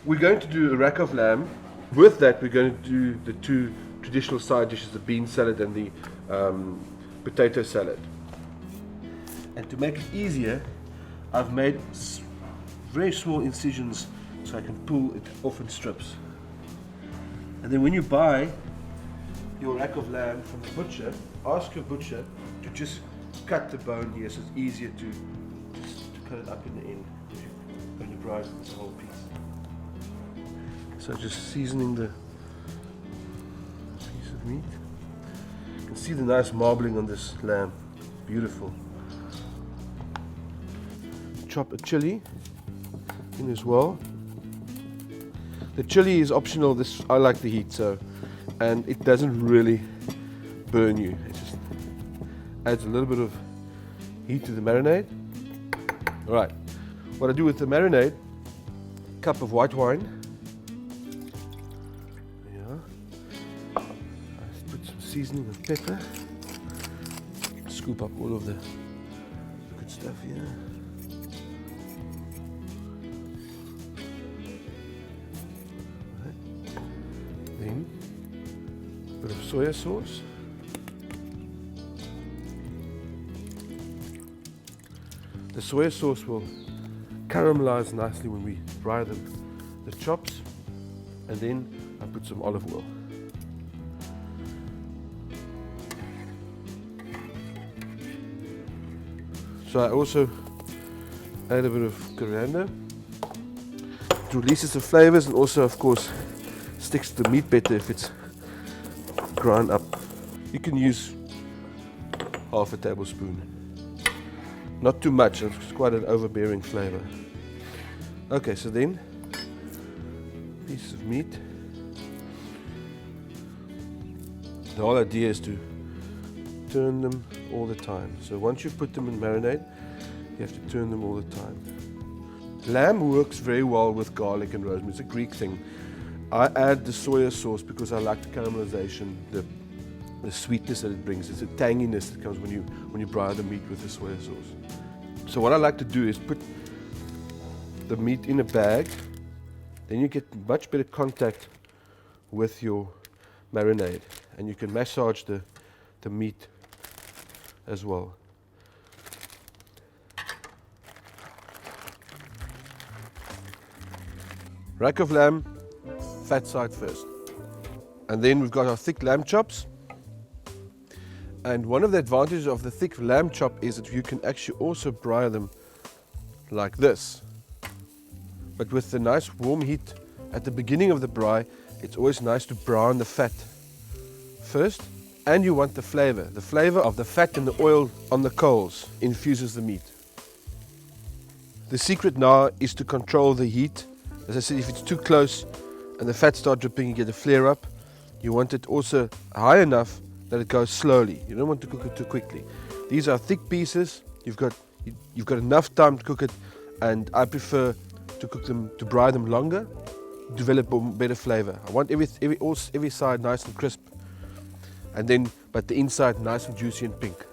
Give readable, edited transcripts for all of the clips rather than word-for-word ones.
we're going to do a rack of lamb. With that, we're going to do the two traditional side dishes, the bean salad and the potato salad. And to make it easier, I've made very small incisions so I can pull it off in strips. And then when you buy your rack of lamb from the butcher, ask your butcher to just cut the bone here so it's easier to cut it up in the end when you braai this whole piece. So just seasoning the piece of meat. You can see the nice marbling on this lamb. Beautiful. Chop a chili in as well. The chili is optional. This I like the heat, so, and it doesn't really burn you. It just adds a little bit of heat to the marinade. All right. What I do with the marinade: cup of white wine. Yeah. I put some seasoning of pepper. Scoop up all of the good stuff here. Then a bit of soya sauce. The soya sauce will caramelize nicely when we fry the chops, and then I put some olive oil. So I also add a bit of coriander. It releases the flavors and also, of course, sticks to the meat better if it's ground up. You can use half a tablespoon. Not too much, it's quite an overbearing flavor. Okay, so then pieces of meat. The whole idea is to turn them all the time. So once you put them in marinade, you have to turn them all the time. Lamb works very well with garlic and rosemary. It's a Greek thing. I add the soya sauce because I like the caramelization, the sweetness that it brings. It's a tanginess that comes when you braai the meat with the soya sauce. So what I like to do is put the meat in a bag, then you get much better contact with your marinade, and you can massage the meat as well. Rack of lamb, fat side first. And then we've got our thick lamb chops. And one of the advantages of the thick lamb chop is that you can actually also braai them like this. But with the nice warm heat at the beginning of the braai, it's always nice to brown the fat first. And you want the flavor. The flavor of the fat and the oil on the coals infuses the meat. The secret now is to control the heat. As I said, if it's too close and the fat starts dripping, you get a flare up. You want it also high enough that it goes slowly. You don't want to cook it too quickly. These are thick pieces. You've got enough time to cook it, and I prefer to cook them, to braai them longer, develop a better flavor. I want every side nice and crisp, and then but the inside nice and juicy and pink.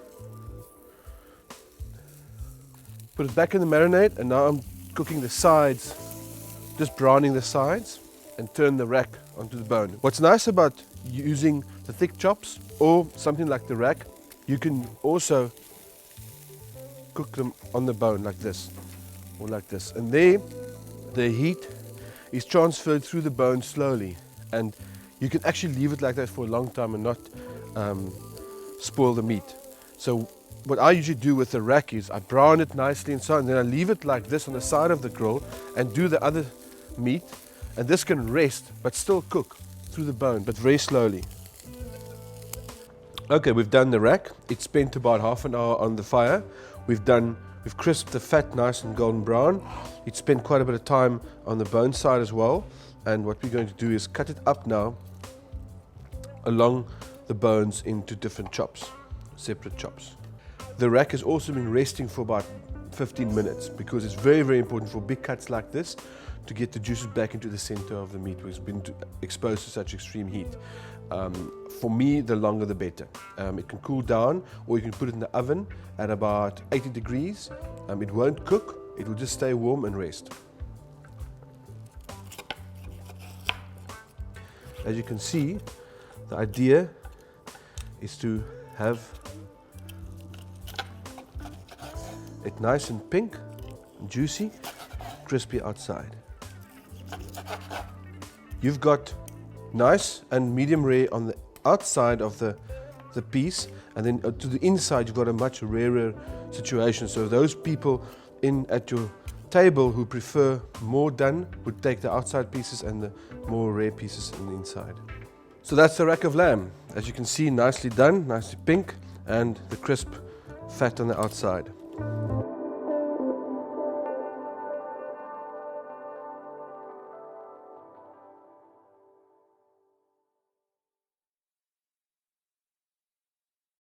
Put it back in the marinade, and now I'm cooking the sides, just browning the sides, and turn the rack onto the bone. What's nice about using the thick chops or something like the rack, you can also cook them on the bone like this or like this, and there the heat is transferred through the bone slowly, and you can actually leave it like that for a long time and not spoil the meat. So what I usually do with the rack is I brown it nicely and so on, and then I leave it like this on the side of the grill and do the other meat, and this can rest but still cook through the bone, but very slowly. Okay, we've done the rack. It spent about half an hour on the fire. We've crisped the fat nice and golden brown. It spent quite a bit of time on the bone side as well. And what we're going to do is cut it up now along the bones into different chops, separate chops. The rack has also been resting for about 15 minutes because it's very, very important for big cuts like this to get the juices back into the center of the meat, which has been exposed to such extreme heat. For me, the longer the better. It can cool down, or you can put it in the oven at about 80 degrees. It won't cook, it will just stay warm and rest. As you can see, the idea is to have it nice and pink, juicy, crispy outside. You've got nice and medium rare on the outside of the piece, and then to the inside you've got a much rarer situation. So those people in at your table who prefer more done would take the outside pieces and the more rare pieces on the inside. So that's the rack of lamb. As you can see, nicely done, nicely pink, and the crisp fat on the outside.